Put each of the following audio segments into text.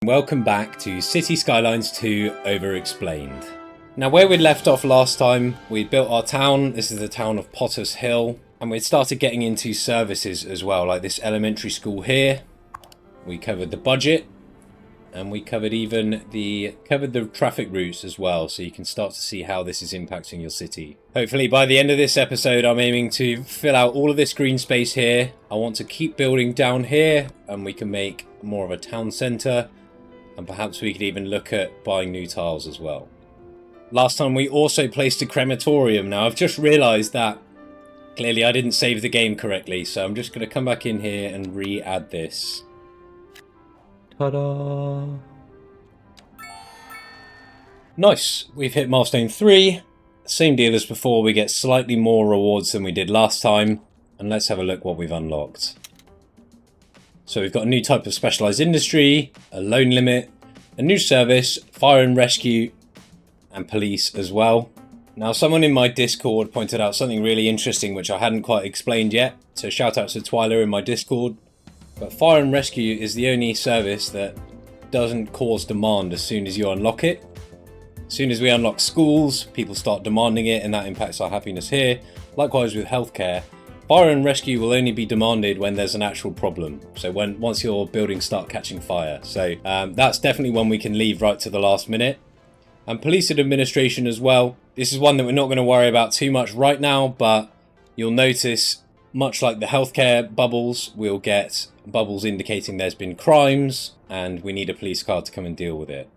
Welcome back to City Skylines 2 Overexplained. Now where we'd left off last time, we'd built our town. This is the town of Potter's Hill, and we'd started getting into services as well, like this elementary school here. We covered the budget, and we covered even the traffic routes as well, so you can start to see how this is impacting your city. Hopefully by the end of this episode I'm aiming to fill out all of this green space here. I want to keep building down here, and we can make more of a town centre. And perhaps we could even look at buying new tiles as well. Last time we also placed a crematorium. Now I've just realised that clearly I didn't save the game correctly, so I'm just going to come back in here and re-add this. Ta-da! Nice, we've hit milestone 3. Same deal as before, we get slightly more rewards than we did last time. And let's have a look what we've unlocked. So we've got a new type of specialised industry, a loan limit, a new service, fire and rescue, and police as well. Now someone in my Discord pointed out something really interesting which I hadn't quite explained yet, so shout out to Twyla in my Discord. But fire and rescue is the only service that doesn't cause demand as soon as you unlock it. As soon as we unlock schools, people start demanding it, and that impacts our happiness here. Likewise with healthcare. Fire and rescue will only be demanded when there's an actual problem. So once your buildings start catching fire. So that's definitely one we can leave right to the last minute. And police and administration as well. This is one that we're not going to worry about too much right now, but you'll notice, much like the healthcare bubbles, we'll get bubbles indicating there's been crimes and we need a police car to come and deal with it.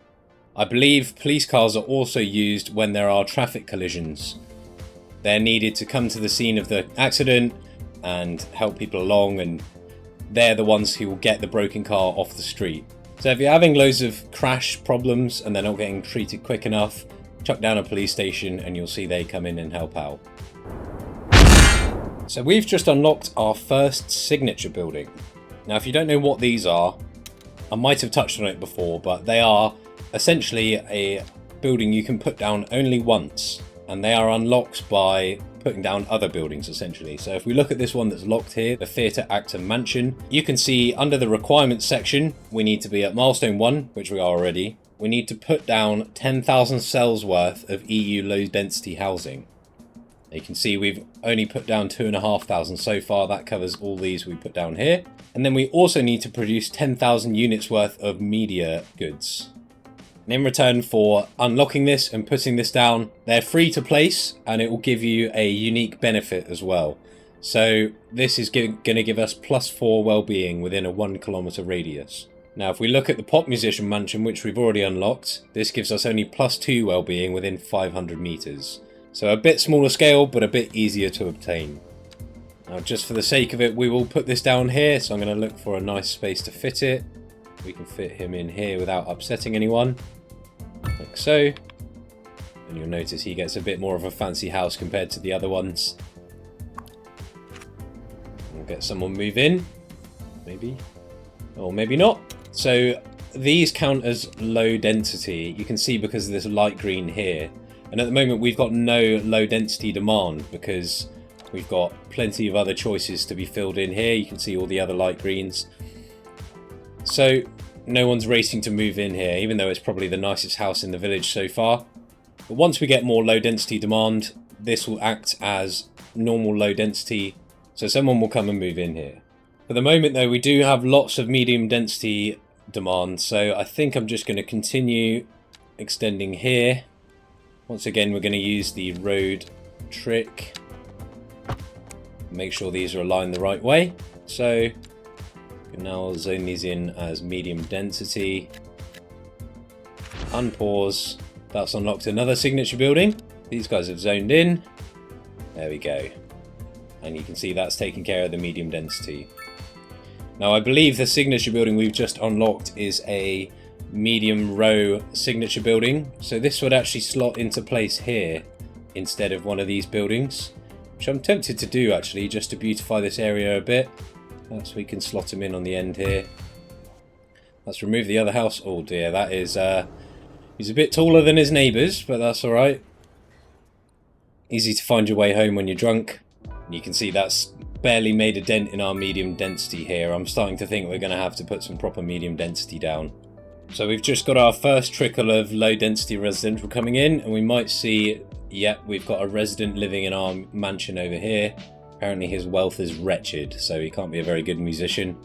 I believe police cars are also used when there are traffic collisions. They're needed to come to the scene of the accident and help people along, and they're the ones who will get the broken car off the street. So if you're having loads of crash problems and they're not getting treated quick enough, chuck down a police station and you'll see they come in and help out. So we've just unlocked our first signature building. Now if you don't know what these are, I might have touched on it before, but they are essentially a building you can put down only once. And they are unlocked by putting down other buildings essentially. So if we look at this one that's locked here, the Theatre Actor Mansion, you can see under the requirements section, we need to be at milestone 1, which we are already. We need to put down 10,000 cells worth of EU low density housing. You can see we've only put down 2,500 so far. That covers all these we put down here. And then we also need to produce 10,000 units worth of media goods. And in return for unlocking this and putting this down, they're free to place, and it will give you a unique benefit as well. So this is going to give us +4 well-being within a 1 kilometer radius. Now if we look at the Pop Musician Mansion, which we've already unlocked, this gives us only +2 well-being within 500 meters. So a bit smaller scale, but a bit easier to obtain. Now just for the sake of it, we will put this down here, so I'm going to look for a nice space to fit it. We can fit him in here without upsetting anyone, like so. And you'll notice he gets a bit more of a fancy house compared to the other ones. We'll get someone move in, maybe, or maybe not. So these count as low density, you can see, because of this light green here. And at the moment we've got no low density demand because we've got plenty of other choices to be filled in here. You can see all the other light greens. So no one's racing to move in here, even though it's probably the nicest house in the village so far. But once we get more low density demand, this will act as normal low density, so someone will come and move in here. For the moment though, we do have lots of medium density demand, so I think I'm just going to continue extending here. Once again, we're going to use the road trick. Make sure these are aligned the right way. So now I'll zone these in as medium density. Unpause. That's unlocked another signature building. These guys have zoned in. There we go. And you can see that's taking care of the medium density. Now I believe the signature building we've just unlocked is a medium row signature building. So this would actually slot into place here instead of one of these buildings, which I'm tempted to do actually, just to beautify this area a bit. So we can slot him in on the end here. Let's remove the other house. Oh dear, that is he's a bit taller than his neighbours, but that's alright. Easy to find your way home when you're drunk. You can see that's barely made a dent in our medium density here. I'm starting to think we're going to have to put some proper medium density down. So we've just got our first trickle of low density residential coming in, and we might see, yep, we've got a resident living in our mansion over here. Apparently his wealth is wretched, so he can't be a very good musician.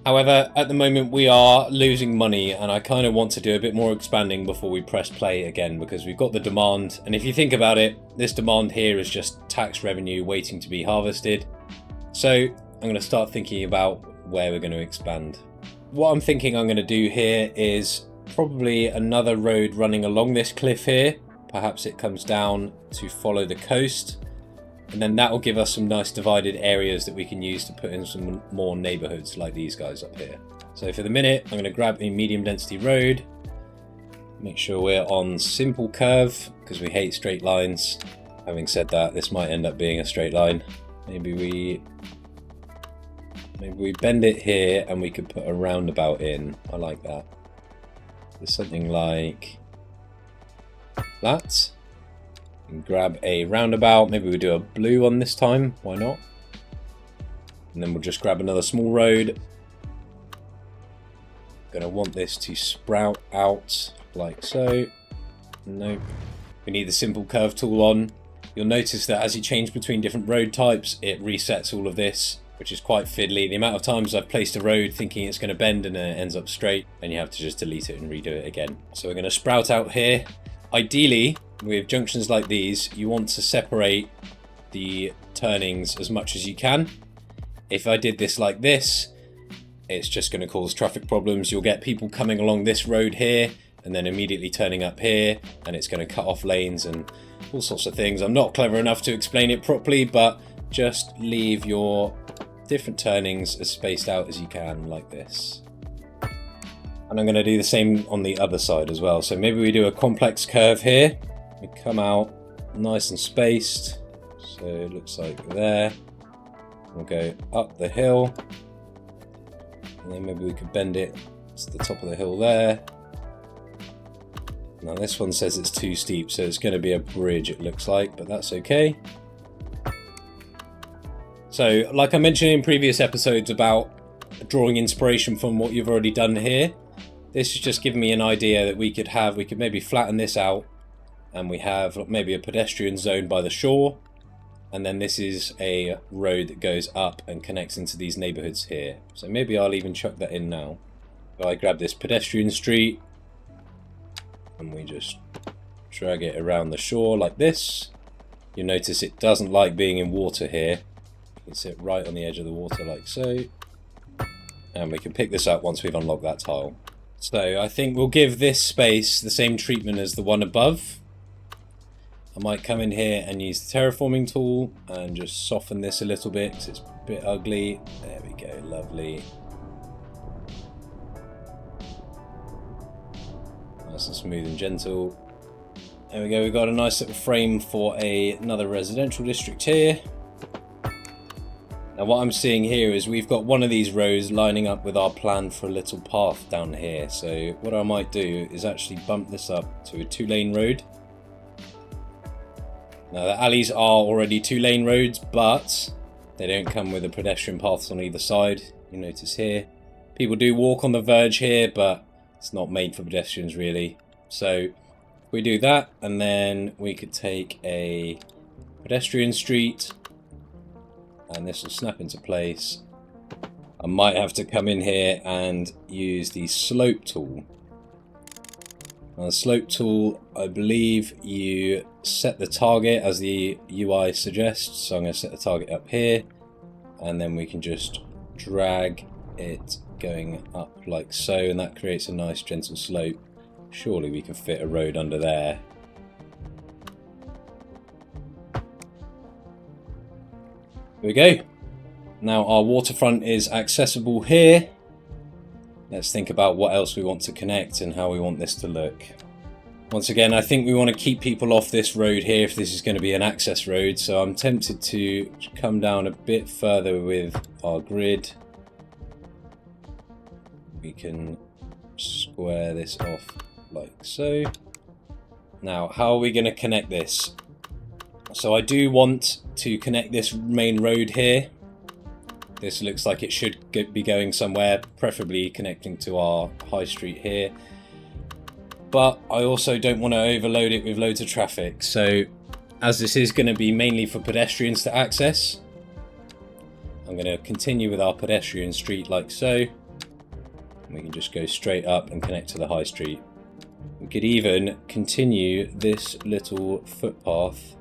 However, at the moment we are losing money, and I kind of want to do a bit more expanding before we press play again, because we've got the demand, and if you think about it, this demand here is just tax revenue waiting to be harvested. So I'm going to start thinking about where we're going to expand. What I'm thinking I'm going to do here is probably another road running along this cliff here. Perhaps it comes down to follow the coast, and then that will give us some nice divided areas that we can use to put in some more neighborhoods like these guys up here. So for the minute, I'm going to grab a medium density road, make sure we're on simple curve because we hate straight lines. Having said that, this might end up being a straight line. Maybe we bend it here and we could put a roundabout in. I like that. There's something like that. And grab a roundabout. Maybe we do a blue one this time. Why not? And then we'll just grab another small road. Gonna want this to sprout out like so. Nope. We need the simple curve tool on. You'll notice that as you change between different road types, it resets all of this, which is quite fiddly. The amount of times I've placed a road thinking it's going to bend and then it ends up straight, and you have to just delete it and redo it again. So we're going to sprout out here. Ideally, with junctions like these, you want to separate the turnings as much as you can. If I did this like this, it's just going to cause traffic problems. You'll get people coming along this road here and then immediately turning up here, and it's going to cut off lanes and all sorts of things. I'm not clever enough to explain it properly, but just leave your different turnings as spaced out as you can like this. And I'm going to do the same on the other side as well. So maybe we do a complex curve here. We come out nice and spaced. So it looks like there. We'll go up the hill. And then maybe we could bend it to the top of the hill there. Now this one says it's too steep, so it's going to be a bridge it looks like, but that's okay. So like I mentioned in previous episodes about drawing inspiration from what you've already done here, this is just giving me an idea that we could maybe flatten this out, and we have maybe a pedestrian zone by the shore, and then this is a road that goes up and connects into these neighborhoods here. So maybe I'll even chuck that in now. So I grab this pedestrian street and we just drag it around the shore like this. You notice it doesn't like being in water here. You can sit right on the edge of the water like so. And we can pick this up once we've unlocked that tile. So I think we'll give this space the same treatment as the one above. I might come in here and use the terraforming tool and just soften this a little bit because it's a bit ugly. There we go, lovely. Nice and smooth and gentle. There we go, we've got a nice little frame for another residential district here. Now what I'm seeing here is we've got one of these rows lining up with our plan for a little path down here. So what I might do is actually bump this up to a 2-lane road. Now the alleys are already 2-lane roads, but they don't come with the pedestrian paths on either side. You notice here, people do walk on the verge here, but it's not made for pedestrians really. So we do that, and then we could take a pedestrian street, and this will snap into place. I might have to come in here and use the slope tool. Now the slope tool, I believe you set the target as the UI suggests. So I'm going to set the target up here, and then we can just drag it going up like so, and that creates a nice gentle slope. Surely we can fit a road under there. Here we go. Now our waterfront is accessible here. Let's think about what else we want to connect and how we want this to look. Once again, I think we want to keep people off this road here if this is going to be an access road. So I'm tempted to come down a bit further with our grid. We can square this off like so. Now, how are we going to connect this? So I do want to connect this main road here. This looks like it should be going somewhere, preferably connecting to our high street here. but I also don't want to overload it with loads of traffic. So as this is going to be mainly for pedestrians to access, I'm going to continue with our pedestrian street like so. We can just go straight up and connect to the high street. We could even continue this little footpath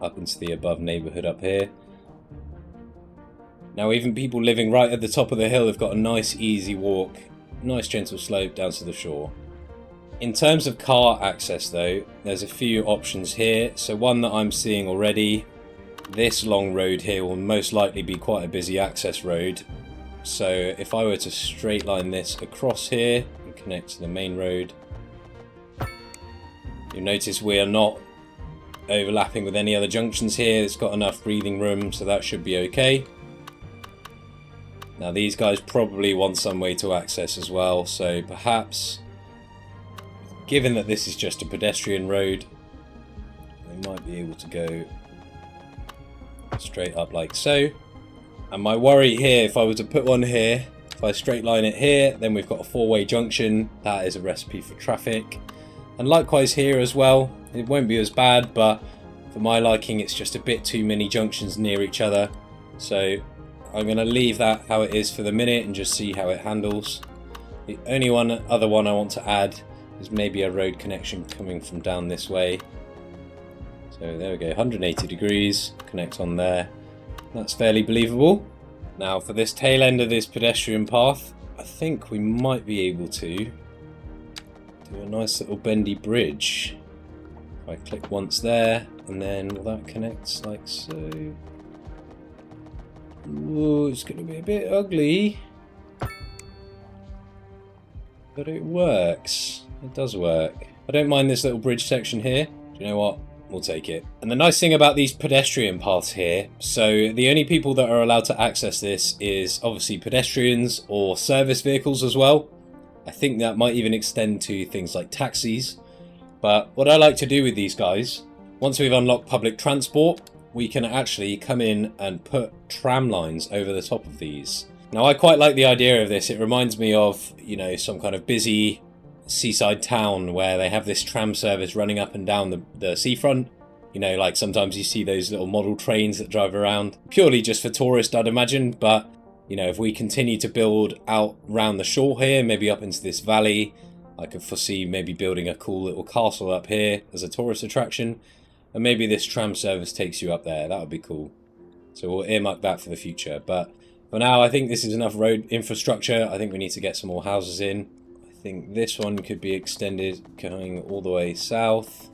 up into the above neighbourhood up here. Now even people living right at the top of the hill have got a nice easy walk, nice gentle slope down to the shore. In terms of car access though, there's a few options here. So one that I'm seeing already, this long road here will most likely be quite a busy access road. So if I were to straight line this across here and connect to the main road, you'll notice we are not overlapping with any other junctions here. It's got enough breathing room, so that should be okay. Now these guys probably want some way to access as well, so perhaps, given that this is just a pedestrian road, they might be able to go straight up like so. And my worry here, if I were to put one here, if I straight line it here, then we've got a four-way junction. That is a recipe for traffic. And likewise here as well, it won't be as bad, but for my liking it's just a bit too many junctions near each other. So I'm going to leave that how it is for the minute and just see how it handles. The only other one I want to add is maybe a road connection coming from down this way. So there we go, 180 degrees, connect on there. That's fairly believable. Now for this tail end of this pedestrian path, I think we might be able to do a nice little bendy bridge. If I click once there, and then that connects like so. Ooh, it's going to be a bit ugly, but it works. It does work. I don't mind this little bridge section here. Do you know what? We'll take it. And the nice thing about these pedestrian paths here, so the only people that are allowed to access this is obviously pedestrians or service vehicles as well. I think that might even extend to things like taxis. But what I like to do with these guys, once we've unlocked public transport, we can actually come in and put tram lines over the top of these. Now I quite like the idea of this. It reminds me of, you know, some kind of busy seaside town where they have this tram service running up and down the seafront. You know, like sometimes you see those little model trains that drive around, purely just for tourists I'd imagine. But, you know, if we continue to build out round the shore here, maybe up into this valley, I could foresee maybe building a cool little castle up here as a tourist attraction. And maybe this tram service takes you up there. That would be cool. So we'll earmark that for the future. But for now, I think this is enough road infrastructure. I think we need to get some more houses in. I think this one could be extended going all the way south.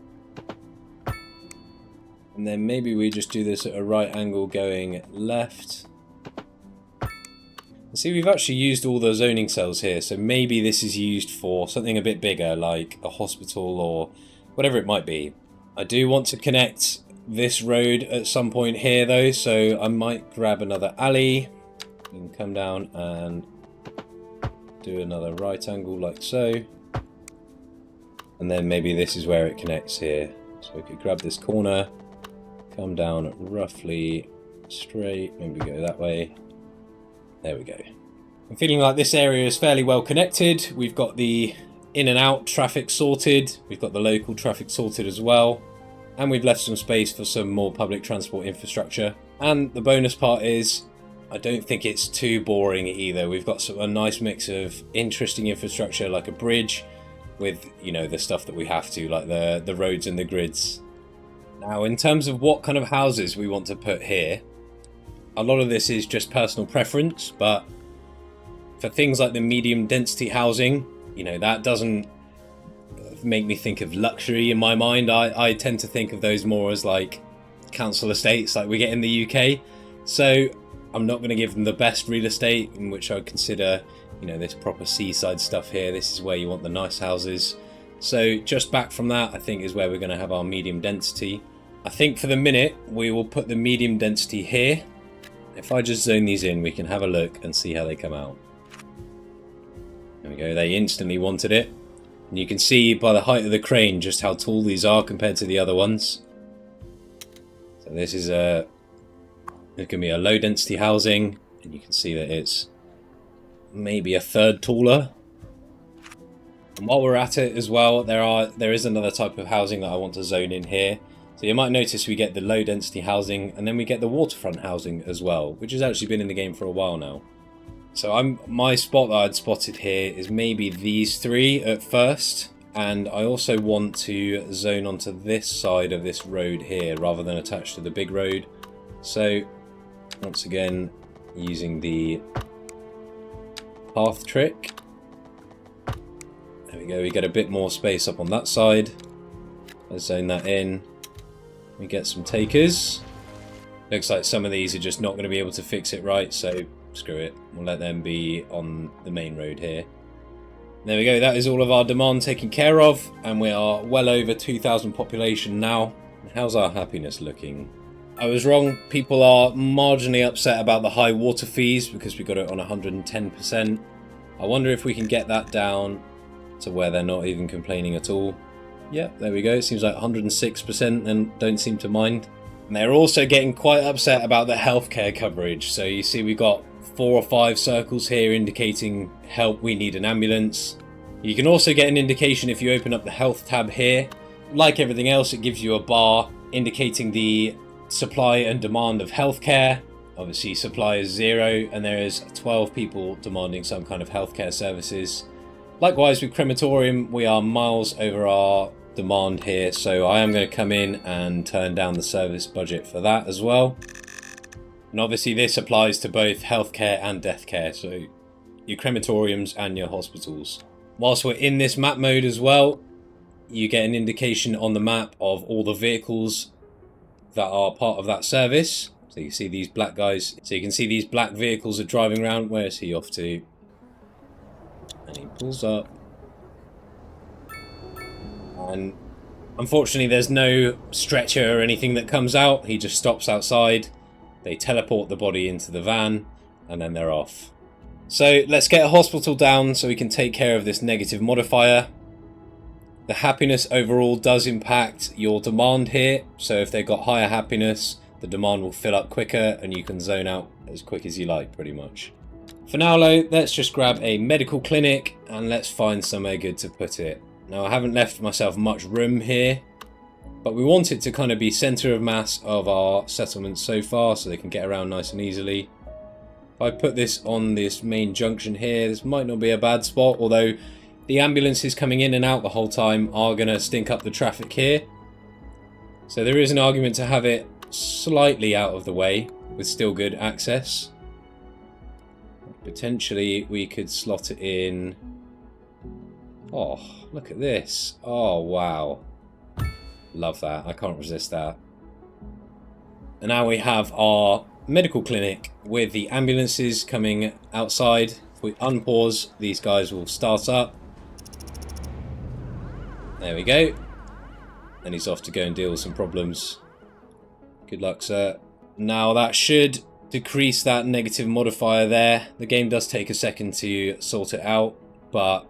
And then maybe we just do this at a right angle going left. See, we've actually used all the zoning cells here. So maybe this is used for something a bit bigger, like a hospital or whatever it might be. I do want to connect this road at some point here though, so I might grab another alley and come down and do another right angle like so. And then maybe this is where it connects here. So we could grab this corner, come down roughly straight, maybe go that way. There we go. I'm feeling like this area is fairly well connected. We've got the in and out traffic sorted. We've got the local traffic sorted as well. And we've left some space for some more public transport infrastructure. And the bonus part is, I don't think it's too boring either. We've got a nice mix of interesting infrastructure like a bridge with, you know, the stuff that we have to, like the roads and the grids. Now, in terms of what kind of houses we want to put here, a lot of this is just personal preference, but for things like the medium density housing, you know, that doesn't make me think of luxury in my mind. I tend to think of those more as like council estates like we get in the UK. So I'm not going to give them the best real estate, in which I would consider, you know, this proper seaside stuff here. This is where you want the nice houses. So just back from that, I think is where we're going to have our medium density. I think for the minute, we will put the medium density here. If I just zone these in, we can have a look and see how they come out. There we go, they instantly wanted it. And you can see by the height of the crane just how tall these are compared to the other ones. So this is it can be a low density housing, and you can see that it's maybe a third taller. And while we're at it as well, there is another type of housing that I want to zone in here. So you might notice we get the low density housing and then we get the waterfront housing as well, which has actually been in the game for a while now. So my spot that I'd spotted here is maybe these three at first. And I also want to zone onto this side of this road here rather than attached to the big road. So once again, using the path trick. There we go, we get a bit more space up on that side. Let's zone that in. We get some takers. Looks like some of these are just not going to be able to fix it right, so screw it. We'll let them be on the main road here. There we go, that is all of our demand taken care of, and we are well over 2,000 population now. How's our happiness looking? I was wrong, people are marginally upset about the high water fees because we got it on 110%. I wonder if we can get that down to where they're not even complaining at all. Yeah, there we go. It seems like 106% and don't seem to mind. And they're also getting quite upset about the healthcare coverage. So you see we've got 4 or 5 circles here indicating help, we need an ambulance. You can also get an indication if you open up the health tab here. Like everything else, it gives you a bar indicating the supply and demand of healthcare. Obviously supply is 0 and there is 12 people demanding some kind of healthcare services. Likewise with crematorium, we are miles over our demand here, so I am going to come in and turn down the service budget for that as well. And obviously this applies to both healthcare and death care, so your crematoriums and your hospitals. Whilst we're in this map mode as well, you get an indication on the map of all the vehicles that are part of that service. So you see these black guys, so you can see these black vehicles are driving around. Where is he off to? And he pulls up. And unfortunately there's no stretcher or anything that comes out. He just stops outside. They teleport the body into the van and then they're off. So let's get a hospital down so we can take care of this negative modifier. The happiness overall does impact your demand here. So if they've got higher happiness, the demand will fill up quicker and you can zone out as quick as you like pretty much. For now though, let's just grab a medical clinic and let's find somewhere good to put it. Now I haven't left myself much room here, but we want it to kind of be centre of mass of our settlement so far so they can get around nice and easily. If I put this on this main junction here, this might not be a bad spot, although the ambulances coming in and out the whole time are going to stink up the traffic here. So there is an argument to have it slightly out of the way with still good access. Potentially we could slot it in. Oh, look at this. Oh, wow. Love that. I can't resist that. And now we have our medical clinic with the ambulances coming outside. If we unpause, these guys will start up. There we go. And he's off to go and deal with some problems. Good luck, sir. Now that should decrease that negative modifier there. The game does take a second to sort it out, but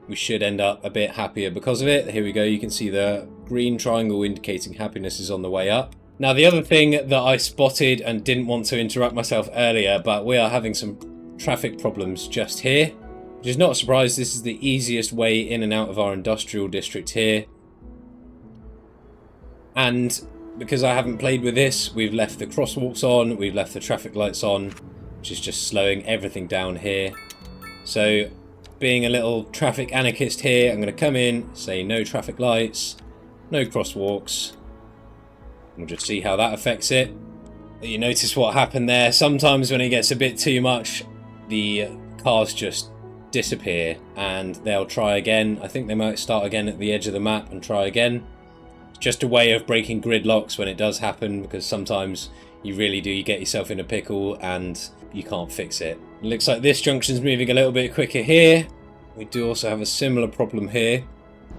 we should end up a bit happier because of it. Here we go, you can see the green triangle indicating happiness is on the way up. Now the other thing that I spotted and didn't want to interrupt myself earlier, but we are having some traffic problems just here, which is not a surprise. This is the easiest way in and out of our industrial district here. And because I haven't played with this, we've left the crosswalks on, we've left the traffic lights on, which is just slowing everything down here. So being a little traffic anarchist here, I'm going to come in, say no traffic lights, no crosswalks. We'll just see how that affects it. You notice what happened there. Sometimes when it gets a bit too much, the cars just disappear and they'll try again. I think they might start again at the edge of the map and try again. It's just a way of breaking gridlocks when it does happen, because sometimes you really do, you get yourself in a pickle and you can't fix it. It looks like this junction's moving a little bit quicker here. We do also have a similar problem here.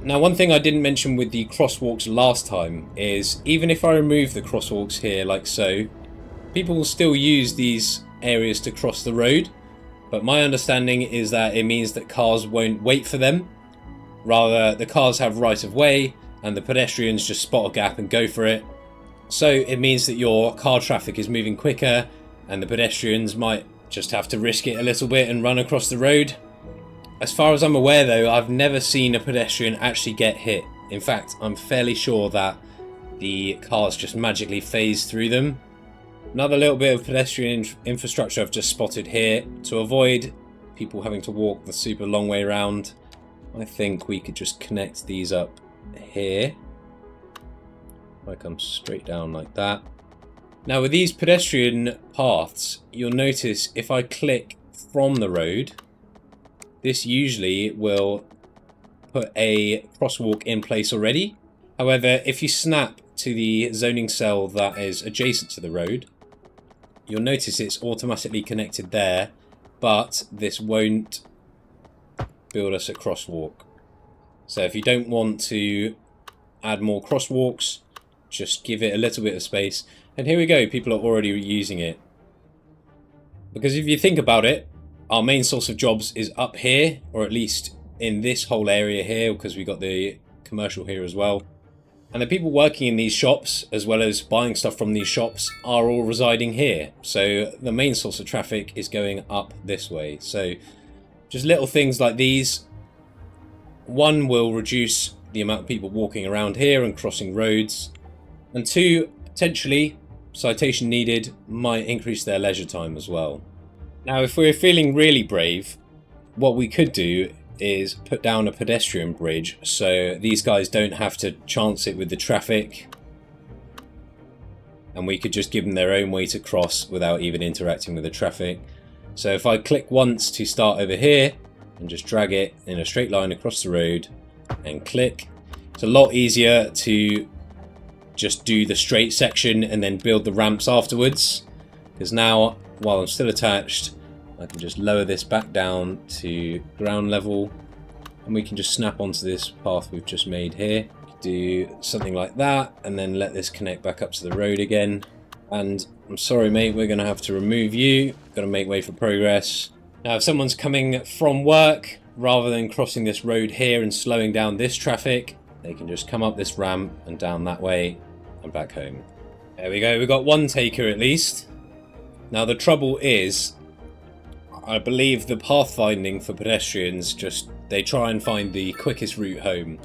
Now, one thing I didn't mention with the crosswalks last time is even if I remove the crosswalks here like so, people will still use these areas to cross the road. But my understanding is that it means that cars won't wait for them. Rather, the cars have right of way and the pedestrians just spot a gap and go for it. So it means that your car traffic is moving quicker and the pedestrians might just have to risk it a little bit and run across the road. As far as I'm aware though, I've never seen a pedestrian actually get hit. In fact, I'm fairly sure that the cars just magically phase through them. Another little bit of pedestrian infrastructure I've just spotted here. To avoid people having to walk the super long way around, I think we could just connect these up here. If I come straight down like that. Now with these pedestrian paths, you'll notice if I click from the road, this usually will put a crosswalk in place already. However, if you snap to the zoning cell that is adjacent to the road, you'll notice it's automatically connected there, but this won't build us a crosswalk. So if you don't want to add more crosswalks, just give it a little bit of space. And here we go, people are already using it. Because if you think about it, our main source of jobs is up here, or at least in this whole area here, because we got the commercial here as well. And the people working in these shops, as well as buying stuff from these shops, are all residing here. So the main source of traffic is going up this way. So just little things like these. One, will reduce the amount of people walking around here and crossing roads. And two, potentially, citation needed might increase their leisure time as well. Now, if we're feeling really brave, what we could do is put down a pedestrian bridge so these guys don't have to chance it with the traffic, and we could just give them their own way to cross without even interacting with the traffic. So if I click once to start over here and just drag it in a straight line across the road and click, it's a lot easier to just do the straight section and then build the ramps afterwards, because now while I'm still attached, I can just lower this back down to ground level and we can just snap onto this path we've just made here. Do something like that and then let this connect back up to the road again. And I'm sorry mate, we're going to have to remove you. Got to make way for progress. Now if someone's coming from work, rather than crossing this road here and slowing down this traffic, they can just come up this ramp and down that way and back home. There we go, we've got one taker at least. Now the trouble is, I believe the pathfinding for pedestrians, they try and find the quickest route home.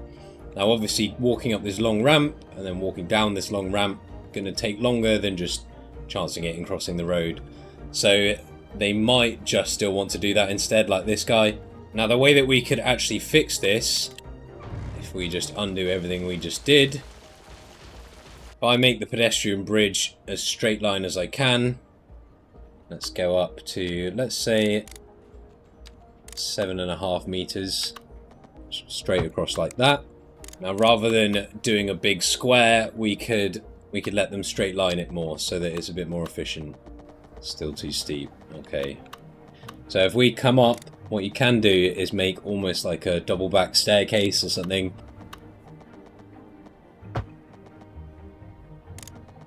Now obviously walking up this long ramp and then walking down this long ramp going to take longer than just chancing it and crossing the road. So they might just still want to do that instead, like this guy. Now the way that we could actually fix this, if we just undo everything we just did, if I make the pedestrian bridge as straight line as I can, let's go up to, let's say, 7.5 meters, straight across like that. Now, rather than doing a big square, we could let them straight line it more so that it's a bit more efficient. Still too steep. Okay. So if we come up, what you can do is make almost like a double back staircase or something.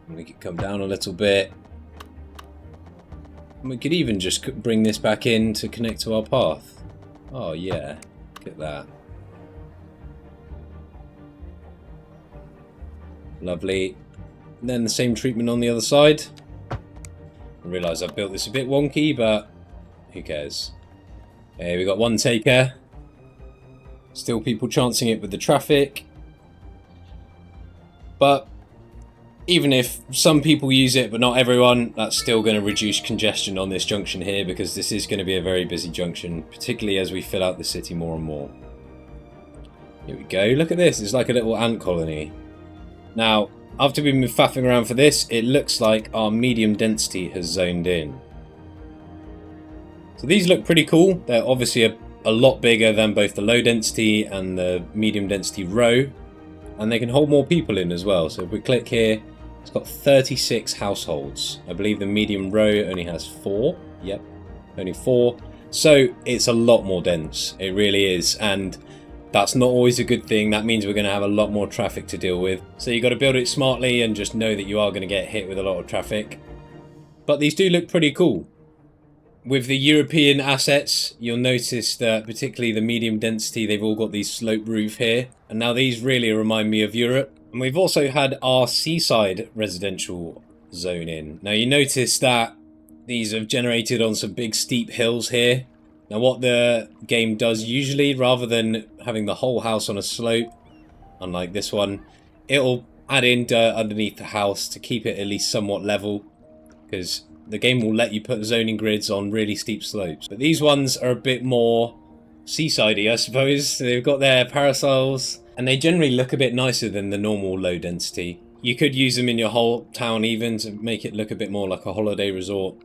And we could come down a little bit. We could even just bring this back in to connect to our path. Oh yeah, look at that. Lovely. And then the same treatment on the other side. I realise I've built this a bit wonky, but who cares? Okay, we got one taker. Still people chancing it with the traffic. But even if some people use it but not everyone, that's still going to reduce congestion on this junction here, because this is going to be a very busy junction, particularly as we fill out the city more and more. Here we go, look at this, it's like a little ant colony. Now, after we've been faffing around for this, it looks like our medium density has zoned in. So these look pretty cool. They're obviously a lot bigger than both the low density and the medium density row, and they can hold more people in as well. So if we click here, it's got 36 households. I believe the medium row only has 4. Yep, only 4. So it's a lot more dense. It really is. And that's not always a good thing. That means we're going to have a lot more traffic to deal with. So you've got to build it smartly and just know that you are going to get hit with a lot of traffic. But these do look pretty cool. With the European assets, you'll notice that particularly the medium density, they've all got these slope roof here. And now these really remind me of Europe. And we've also had our seaside residential zone in. Now you notice that these have generated on some big steep hills here. Now what the game does usually, rather than having the whole house on a slope, unlike this one, it'll add in dirt underneath the house to keep it at least somewhat level, because the game will let you put zoning grids on really steep slopes. But these ones are a bit more seasidey, I suppose. They've got their parasols, and they generally look a bit nicer than the normal low density. You could use them in your whole town even to make it look a bit more like a holiday resort.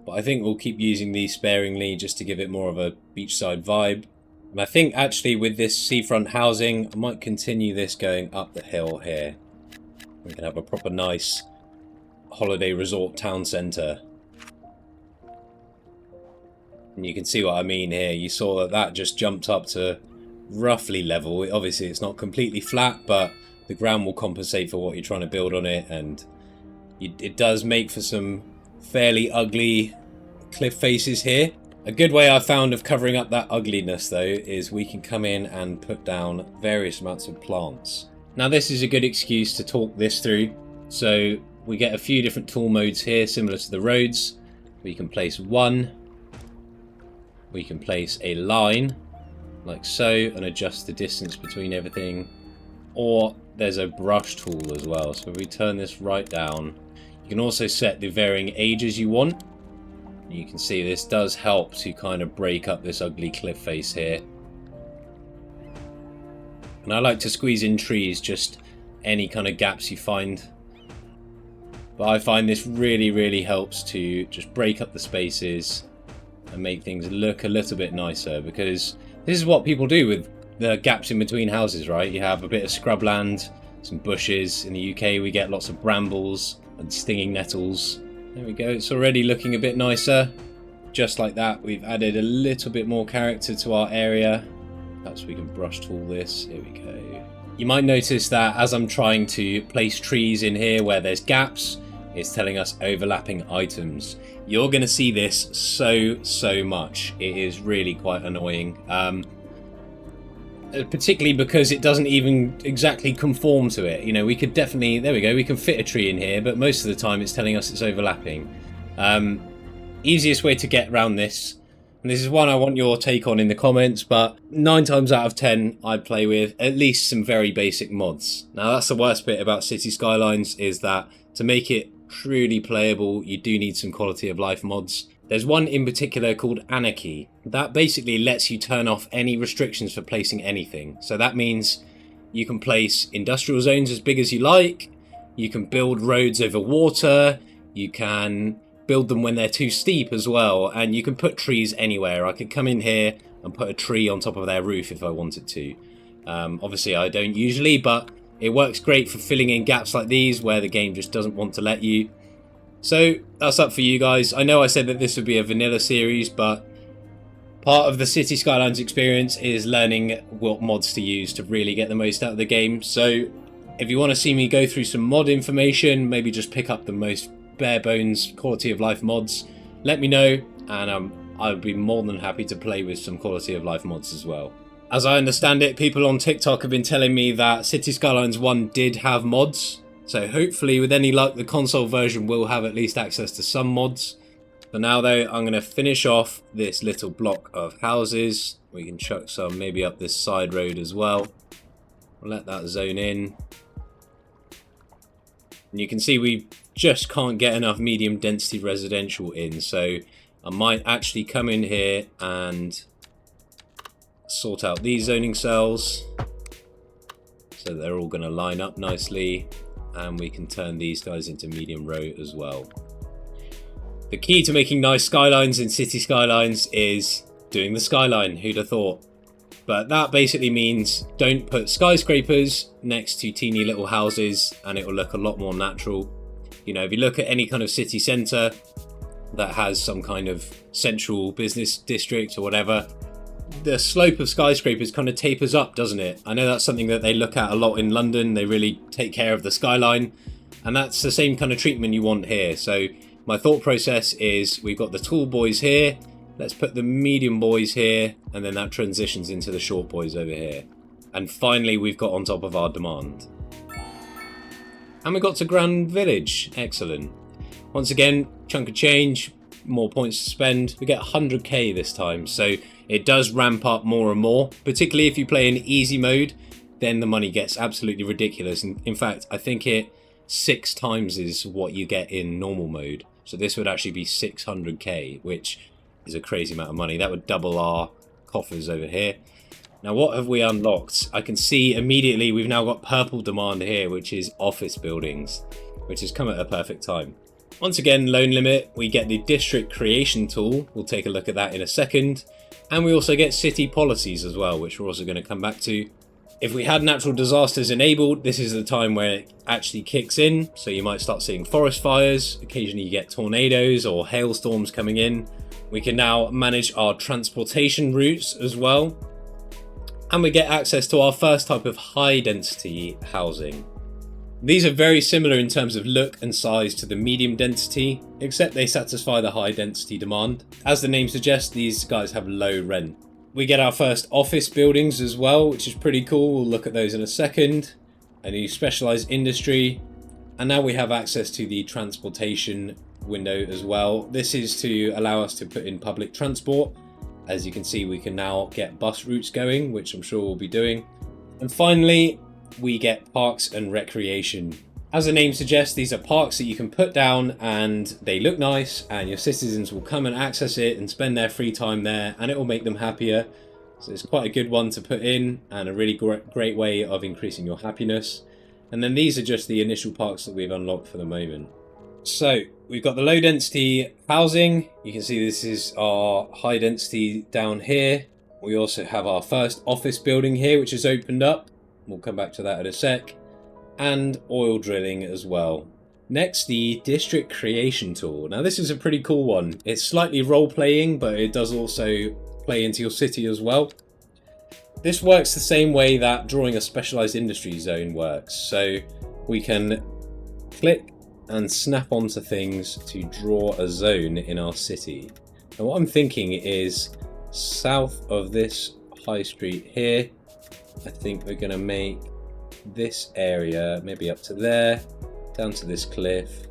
But I think we'll keep using these sparingly just to give it more of a beachside vibe. And I think actually with this seafront housing, I might continue this going up the hill here. We can have a proper nice holiday resort town centre. And you can see what I mean here. You saw that that just jumped up to roughly level. Obviously it's not completely flat, but the ground will compensate for what you're trying to build on it, and it does make for some fairly ugly cliff faces here. A good way I've found of covering up that ugliness though is we can come in and put down various amounts of plants. Now this is a good excuse to talk this through. So we get a few different tool modes here similar to the roads. We can place one, we can place a line like so and adjust the distance between everything, or there's a brush tool as well. So if we turn this right down, you can also set the varying ages you want. You can see this does help to kind of break up this ugly cliff face here. And I like to squeeze in trees, just any kind of gaps you find. But I find this really helps to just break up the spaces and make things look a little bit nicer, because this is what people do with the gaps in between houses, right? You have a bit of scrubland, some bushes. In the UK we get lots of brambles and stinging nettles. There we go, it's already looking a bit nicer. Just like that, we've added a little bit more character to our area. Perhaps we can brush tool this, here we go. You might notice that as I'm trying to place trees in here where there's gaps, it's telling us overlapping items. You're going to see this so much. It is really quite annoying. Particularly because it doesn't even exactly conform to it. You know, we could definitely, there we go, we can fit a tree in here, but most of the time it's telling us it's overlapping. Easiest way to get around this, and this is one I want your take on in the comments, but 9 times out of 10 I play with at least some very basic mods. Now that's the worst bit about Cities Skylines, is that to make it truly playable you do need some quality of life mods. There's one in particular called Anarchy. That basically lets you turn off any restrictions for placing anything. So that means you can place industrial zones as big as you like, you can build roads over water, you can build them when they're too steep as well, and you can put trees anywhere. I could come in here and put a tree on top of their roof if I wanted to. Obviously I don't usually, but it works great for filling in gaps like these where the game just doesn't want to let you. So that's up for you guys. I know I said that this would be a vanilla series, but part of the City Skylines experience is learning what mods to use to really get the most out of the game. So if you want to see me go through some mod information, maybe just pick up the most bare bones quality of life mods, let me know, and I would be more than happy to play with some quality of life mods as well. As I understand it, people on TikTok have been telling me that City Skylines 1 did have mods. So hopefully with any luck the console version will have at least access to some mods. For now though, I'm going to finish off this little block of houses. We can chuck some maybe up this side road as well. We'll let that zone in. And you can see we just can't get enough medium density residential in. So I might actually come in here and sort out these zoning cells. So they're all going to line up nicely. And we can turn these guys into medium row as well. The key to making nice skylines in City Skylines is doing the skyline, who'd have thought? But that basically means don't put skyscrapers next to teeny little houses and it will look a lot more natural. You know, if you look at any kind of city centre that has some kind of central business district or whatever, the slope of skyscrapers kind of tapers up, doesn't it? I know that's something that they look at a lot in London. They really take care of the skyline, and that's the same kind of treatment you want here. So my thought process is we've got the tall boys here, let's put the medium boys here, and then that transitions into the short boys over here. And finally we've got on top of our demand. And we got to Grand Village. Excellent. Once again, chunk of change. more points to spend. We get 100k this time, so it does ramp up more and more, particularly if you play in easy mode. Then the money gets absolutely ridiculous, and in fact I think it 6 times is what you get in normal mode. So this would actually be 600k, which is a crazy amount of money. That would double our coffers over here. Now what have we unlocked? I can see immediately we've now got purple demand here, which is office buildings, which has come at a perfect time. Once again, loan limit, we get the district creation tool. We'll take a look at that in a second. And we also get city policies as well, which we're also going to come back to. If we had natural disasters enabled, this is the time where it actually kicks in. So you might start seeing forest fires. Occasionally you get tornadoes or hailstorms coming in. We can now manage our transportation routes as well. And we get access to our first type of high density housing. These are very similar in terms of look and size to the medium density, except they satisfy the high density demand. As the name suggests, these guys have low rent. We get our first office buildings as well, which is pretty cool. We'll look at those in a second. A new specialized industry. And now we have access to the transportation window as well. This is to allow us to put in public transport. As you can see, we can now get bus routes going, which I'm sure we'll be doing. And finally, we get parks and recreation. As the name suggests, these are parks that you can put down and they look nice, and your citizens will come and access it and spend their free time there, and it will make them happier. So it's quite a good one to put in and a really great way of increasing your happiness. And then these are just the initial parks that we've unlocked for the moment. So we've got the low density housing. You can see this is our high density down here. We also have our first office building here, which is opened up. We'll come back to that in a sec. And oil drilling as well. Next, the district creation tool. Now this is a pretty cool one. It's slightly role-playing, but it does also play into your city as well. This works the same way that drawing a specialized industry zone works. So we can click and snap onto things to draw a zone in our city. And what I'm thinking is south of this high street here, I think we're going to make this area maybe up to there, down to this cliff.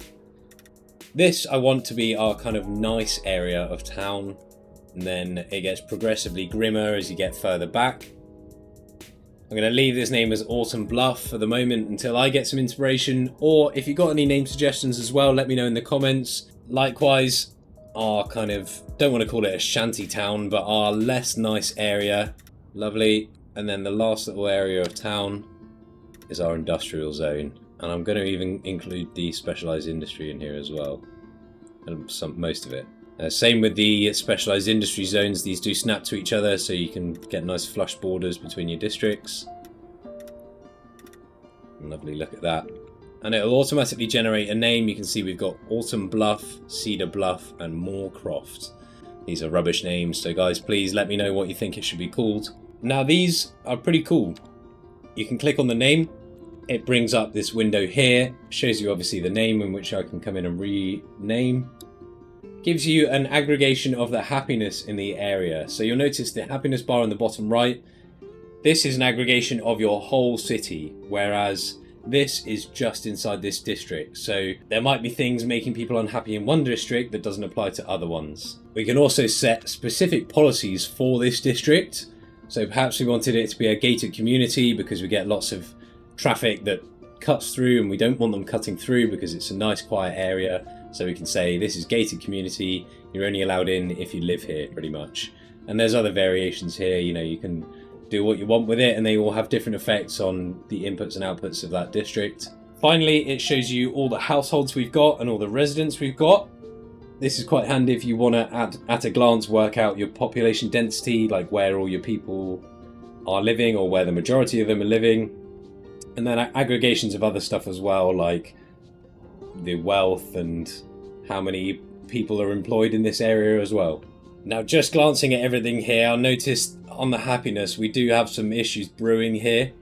This I want to be our kind of nice area of town, and then it gets progressively grimmer as you get further back. I'm going to leave this name as Autumn Bluff for the moment until I get some inspiration, or if you've got any name suggestions as well, let me know in the comments. Likewise, our kind of, don't want to call it a shanty town, but our less nice area, lovely. And then the last little area of town is our industrial zone, and I'm going to even include the specialized industry in here as well, and most of it. Same with the specialized industry zones, these do snap to each other so you can get nice flush borders between your districts. Lovely, look at that. And it'll automatically generate a name. You can see we've got Autumn Bluff, Cedar Bluff and Moorcroft. These are rubbish names, so guys, please let me know what you think it should be called. Now these are pretty cool. You can click on the name, it brings up this window here, shows you obviously the name in which I can come in and rename. Gives you an aggregation of the happiness in the area. So you'll notice the happiness bar on the bottom right. This is an aggregation of your whole city, whereas this is just inside this district. So there might be things making people unhappy in one district that doesn't apply to other ones. We can also set specific policies for this district. So perhaps we wanted it to be a gated community because we get lots of traffic that cuts through, and we don't want them cutting through because it's a nice quiet area. So we can say this is gated community, you're only allowed in if you live here, pretty much. And there's other variations here, you know, you can do what you want with it, and they all have different effects on the inputs and outputs of that district. Finally, it shows you all the households we've got and all the residents we've got. This is quite handy if you want to, at a glance, work out your population density, like where all your people are living or where the majority of them are living. And then aggregations of other stuff as well, like the wealth and how many people are employed in this area as well. Now, just glancing at everything here, I noticed on the happiness we do have some issues brewing here.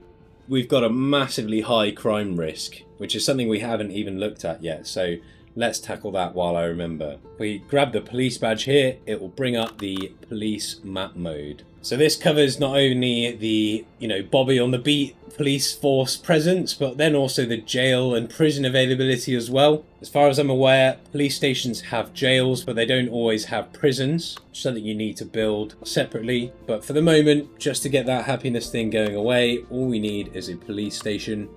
We've got a massively high crime risk, which is something we haven't even looked at yet, so let's tackle that while I remember. If we grab the police badge here, it will bring up the police map mode. So this covers not only the, Bobby on the beat police force presence, but then also the jail and prison availability as well. As far as I'm aware, police stations have jails, but they don't always have prisons. Something you need to build separately. But for the moment, just to get that happiness thing going away, all we need is a police station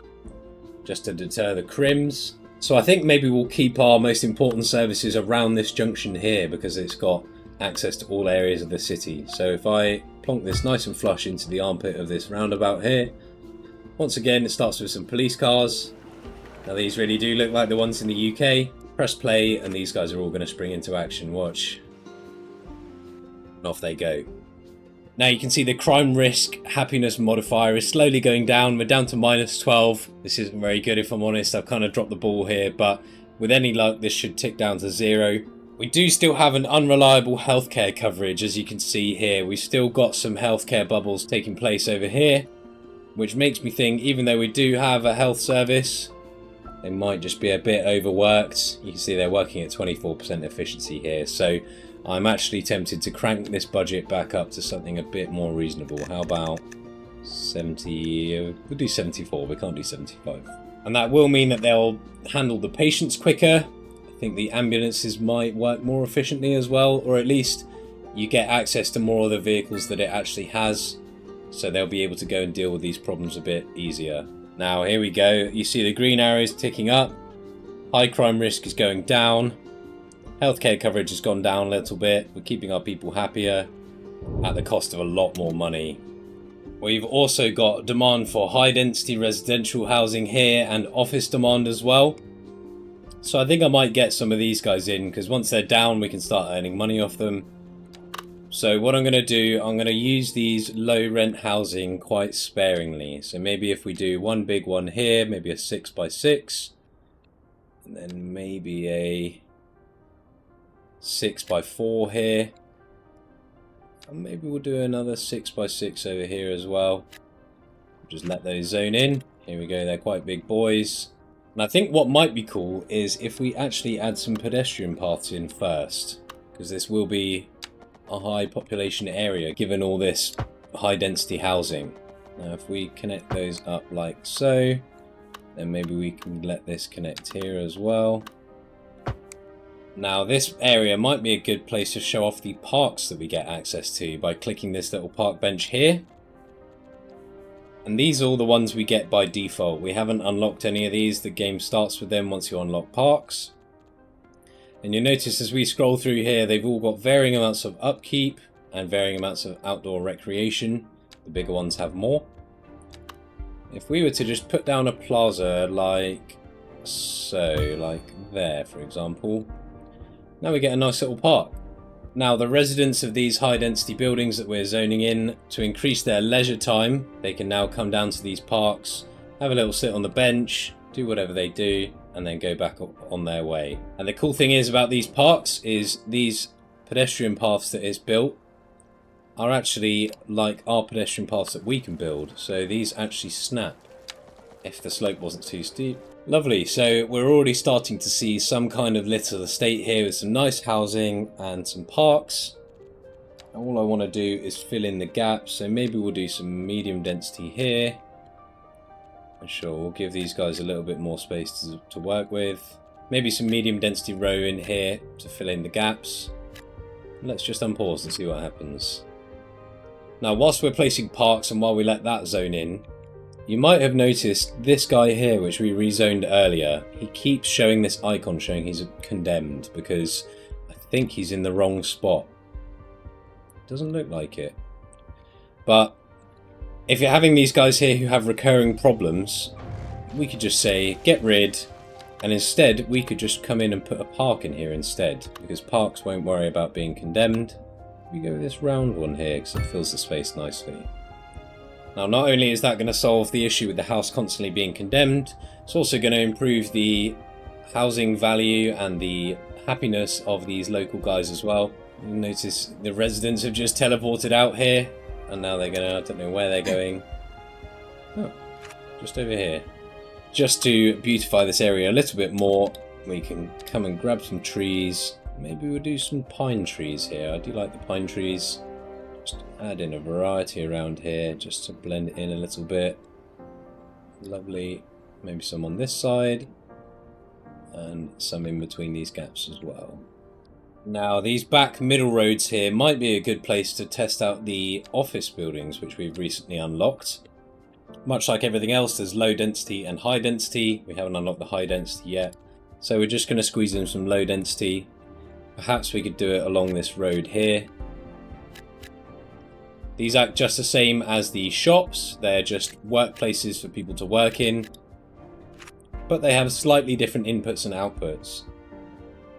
just to deter the crims. So I think maybe we'll keep our most important services around this junction here because it's got access to all areas of the city. So if I plonk this nice and flush into the armpit of this roundabout here, once again it starts with some police cars. Now these really do look like the ones in the UK. Press play and these guys are all going to spring into action. Watch. And off they go. Now you can see the crime risk happiness modifier is slowly going down. We're down to -12. This isn't very good if I'm honest. I've kind of dropped the ball here, but with any luck this should tick down to 0. We do still have an unreliable healthcare coverage, as you can see here. We've still got some healthcare bubbles taking place over here, which makes me think even though we do have a health service, they might just be a bit overworked. You can see they're working at 24% efficiency here. So I'm actually tempted to crank this budget back up to something a bit more reasonable. How about 70? We'll do 74, we can't do 75. And that will mean that they'll handle the patients quicker. I think the ambulances might work more efficiently as well, or at least you get access to more of the vehicles that it actually has, so they'll be able to go and deal with these problems a bit easier. Now here we go, you see the green arrows ticking up, high crime risk is going down, healthcare coverage has gone down a little bit, we're keeping our people happier at the cost of a lot more money. We've also got demand for high density residential housing here and office demand as well. So I think I might get some of these guys in because once they're down we can start earning money off them. So what I'm going to do, I'm going to use these low rent housing quite sparingly. So maybe if we do one big one here, maybe a 6x6, and then maybe a 6x4 here. And maybe we'll do another 6x6 over here as well. Just let those zone in. Here we go, they're quite big boys. And I think what might be cool is if we actually add some pedestrian paths in first, because this will be a high population area given all this high density housing. Now if we connect those up like so, then maybe we can let this connect here as well. Now this area might be a good place to show off the parks that we get access to by clicking this little park bench here. And these are all the ones we get by default. We haven't unlocked any of these. The game starts with them once you unlock parks. And you'll notice as we scroll through here, they've all got varying amounts of upkeep and varying amounts of outdoor recreation. The bigger ones have more. If we were to just put down a plaza like so, like there for example, now we get a nice little park. Now the residents of these high density buildings that we're zoning in, to increase their leisure time, they can now come down to these parks, have a little sit on the bench, do whatever they do, and then go back on their way. And the cool thing is about these parks is these pedestrian paths that is built are actually like our pedestrian paths that we can build. So these actually snap if the slope wasn't too steep. Lovely, so we're already starting to see some kind of little estate here with some nice housing and some parks. All I want to do is fill in the gaps, so maybe we'll do some medium density here. And sure, we'll give these guys a little bit more space to work with. Maybe some medium density row in here to fill in the gaps. Let's just unpause and see what happens. Now whilst we're placing parks and while we let that zone in, you might have noticed this guy here, which we rezoned earlier, he keeps showing this icon showing he's condemned because I think he's in the wrong spot. Doesn't look like it. But if you're having these guys here who have recurring problems, we could just say get rid, and instead we could just come in and put a park in here instead, because parks won't worry about being condemned. We go with this round one here because it fills the space nicely. Now not only is that going to solve the issue with the house constantly being condemned, it's also going to improve the housing value and the happiness of these local guys as well. You'll notice the residents have just teleported out here and now they're going to, I don't know where they're going. Oh, just over here. Just to beautify this area a little bit more, we can come and grab some trees. Maybe we'll do some pine trees here. I do like the pine trees. Just add in a variety around here just to blend it in a little bit. Lovely. Maybe some on this side and some in between these gaps as well. Now these back middle roads here might be a good place to test out the office buildings which we've recently unlocked. Much like everything else, there's low density and high density. We haven't unlocked the high density yet, so we're just going to squeeze in some low density. Perhaps we could do it along this road here. These act just the same as the shops. They're just workplaces for people to work in, but they have slightly different inputs and outputs.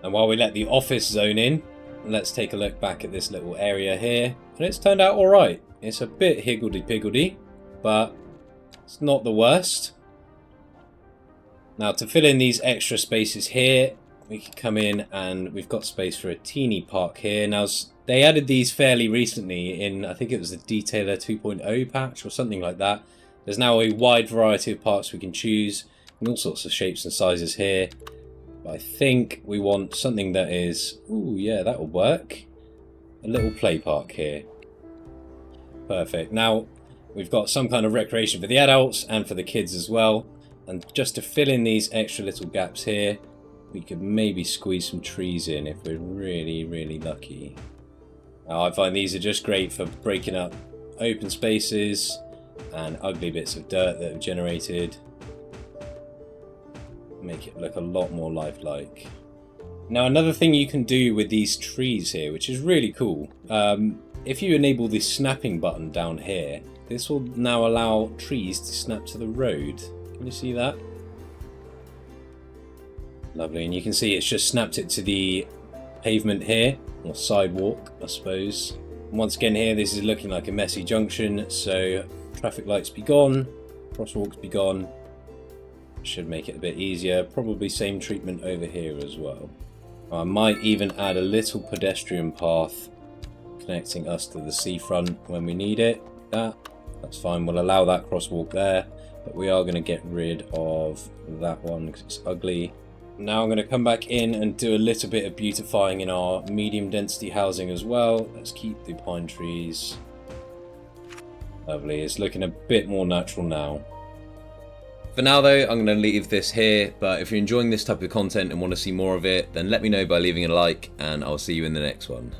And while we let the office zone in, let's take a look back at this little area here. And it's turned out alright. It's a bit higgledy-piggledy, but it's not the worst. Now to fill in these extra spaces here, we can come in and we've got space for a teeny park here. Now they added these fairly recently in, I think it was the Detailer 2.0 patch or something like that. There's now a wide variety of parks we can choose in all sorts of shapes and sizes here. I think we want something that is, ooh yeah, that will work. A little play park here. Perfect. Now we've got some kind of recreation for the adults and for the kids as well. And just to fill in these extra little gaps here, we could maybe squeeze some trees in if we're really lucky. Now I find these are just great for breaking up open spaces and ugly bits of dirt that have generated. Make it look a lot more lifelike. Now another thing you can do with these trees here, which is really cool, if you enable the snapping button down here, this will now allow trees to snap to the road. Can you see that? Lovely, and you can see it's just snapped it to the pavement here, or sidewalk I suppose. And once again here, this is looking like a messy junction, so traffic lights be gone, crosswalks be gone. Should make it a bit easier. Probably same treatment over here as well. I might even add a little pedestrian path connecting us to the seafront when we need it. That's fine. We'll allow that crosswalk there, but we are going to get rid of that one because it's ugly. Now I'm going to come back in and do a little bit of beautifying in our medium density housing as well. Let's keep the pine trees. Lovely. It's looking a bit more natural now. For now though, I'm going to leave this here, but if you're enjoying this type of content and want to see more of it, then let me know by leaving a like, and I'll see you in the next one.